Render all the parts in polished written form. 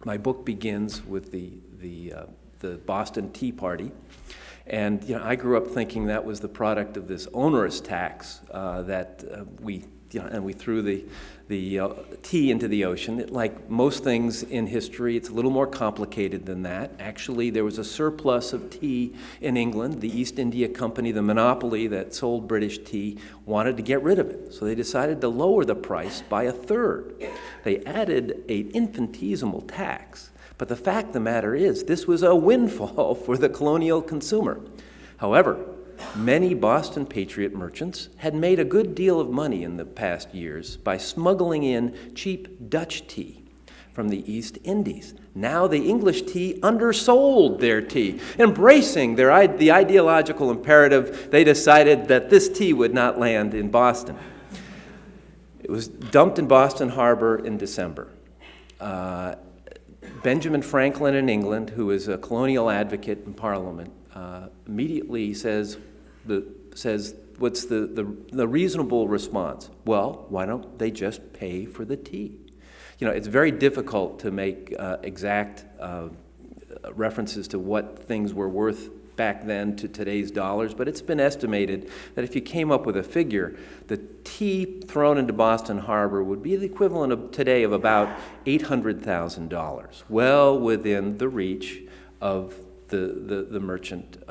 My book begins with the Boston Tea Party. And I grew up thinking that was the product of this onerous tax that we threw the tea into the ocean. Like most things in history, it's a little more complicated than that. Actually, there was a surplus of tea in England. The East India Company, the monopoly that sold British tea, wanted to get rid of it. So they decided to lower the price by a third. They added an infinitesimal tax. But the fact of the matter is, this was a windfall for the colonial consumer. However, many Boston Patriot merchants had made a good deal of money in the past years by smuggling in cheap Dutch tea from the East Indies. Now the English tea undersold their tea. Embracing the ideological imperative, they decided that this tea would not land in Boston. It was dumped in Boston Harbor in December. Benjamin Franklin in England, who is a colonial advocate in Parliament, immediately says, what's the reasonable response? Well, why don't they just pay for the tea? It's very difficult to make exact references to what things were worth back then to today's dollars, but it's been estimated that if you came up with a figure, the tea thrown into Boston Harbor would be the equivalent of today of about $800,000, well within the reach of the merchant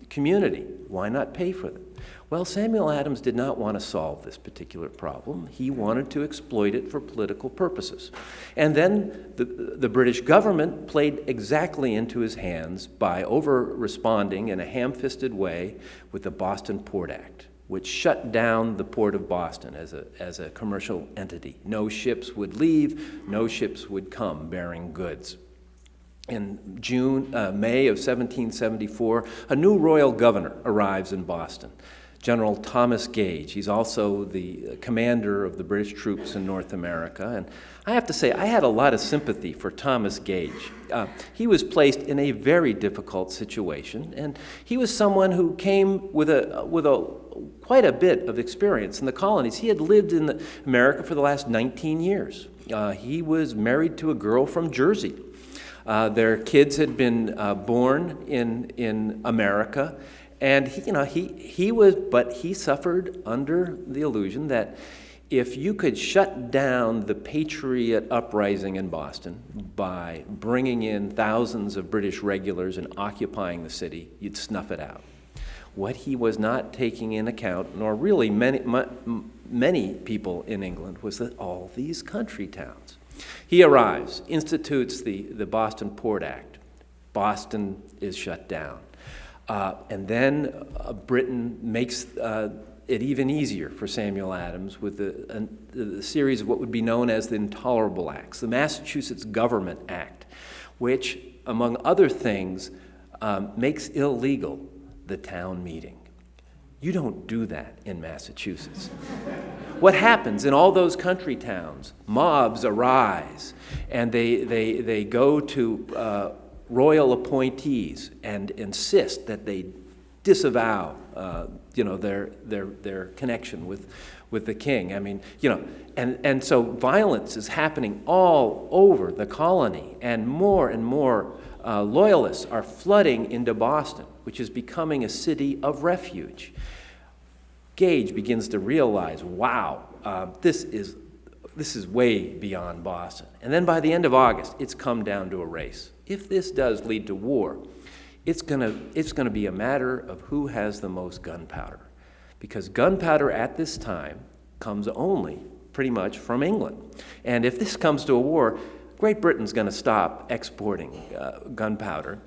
community. Why not pay for them? Well, Samuel Adams did not want to solve this particular problem. He wanted to exploit it for political purposes. And then the British government played exactly into his hands by over-responding in a ham-fisted way with the Boston Port Act, which shut down the Port of Boston as a commercial entity. No ships would leave, no ships would come bearing goods. In May of 1774, a new royal governor arrives in Boston, General Thomas Gage. He's also the commander of the British troops in North America. And I have to say, I had a lot of sympathy for Thomas Gage. He was placed in a very difficult situation, and he was someone who came with quite a bit of experience in the colonies. He had lived in America for the last 19 years. He was married to a girl from Jersey. Their kids had been born in America, and he suffered under the illusion that if you could shut down the Patriot uprising in Boston by bringing in thousands of British regulars and occupying the city, you'd snuff it out. What he was not taking in account, nor really many people in England, was that all these country towns. He arrives, institutes the Boston Port Act. Boston is shut down. And then Britain makes it even easier for Samuel Adams with the series of what would be known as the Intolerable Acts, the Massachusetts Government Act, which, among other things, makes illegal the town meeting. You don't do that in Massachusetts. What happens in all those country towns? Mobs arise, and they go to royal appointees and insist that they disavow, their connection with the king. I mean, and so violence is happening all over the colony, and more loyalists are flooding into Boston, which is becoming a city of refuge. Gage begins to realize, wow, this is way beyond Boston. And then by the end of August, it's come down to a race. If this does lead to war, it's gonna be a matter of who has the most gunpowder, because gunpowder at this time comes only pretty much from England. And if this comes to a war, Great Britain's going to stop exporting gunpowder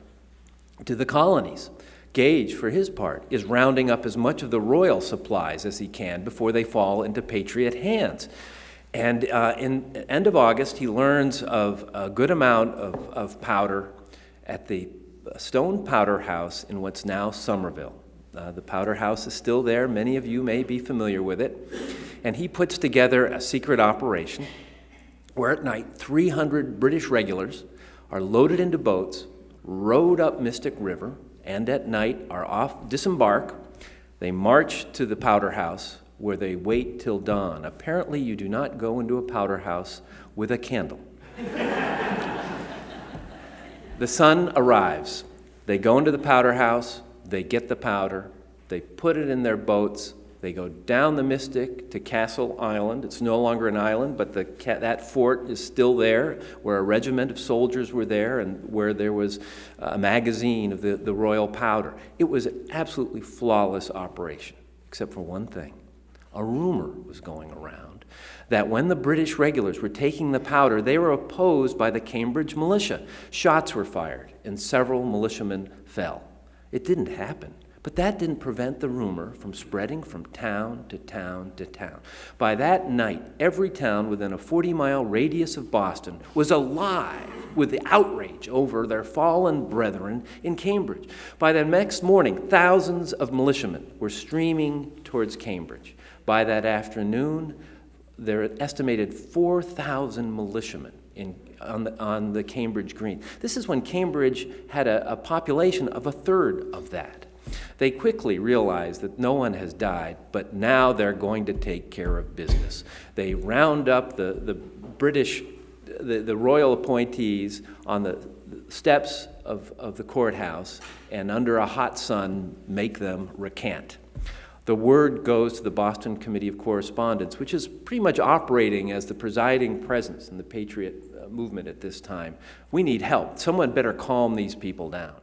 to the colonies. Gage, for his part, is rounding up as much of the royal supplies as he can before they fall into Patriot hands. And in end of August, he learns of a good amount of powder at the Stone Powder House in what's now Somerville. The powder house is still there. Many of you may be familiar with it. And he puts together a secret operation where at night 300 British regulars are loaded into boats, rowed up Mystic River, and at night are disembark. They march to the powder house where they wait till dawn. Apparently, you do not go into a powder house with a candle. The sun arrives. They go into the powder house, they get the powder, they put it in their boats, they go down the Mystic to Castle Island. It's no longer an island, but that fort is still there, where a regiment of soldiers were there and where there was a magazine of the royal powder. It was an absolutely flawless operation, except for one thing. A rumor was going around that when the British regulars were taking the powder, they were opposed by the Cambridge militia. Shots were fired, and several militiamen fell. It didn't happen. But that didn't prevent the rumor from spreading from town to town to town. By that night, every town within a 40-mile radius of Boston was alive with the outrage over their fallen brethren in Cambridge. By the next morning, thousands of militiamen were streaming towards Cambridge. By that afternoon, there were estimated 4,000 militiamen on the Cambridge Green. This is when Cambridge had a population of a third of that. They quickly realized that no one has died, but now they're going to take care of business. They round up the British, the royal appointees on the steps of the courthouse, and under a hot sun make them recant. The word goes to the Boston Committee of Correspondence, which is pretty much operating as the presiding presence in the Patriot movement at this time. We need help. Someone better calm these people down.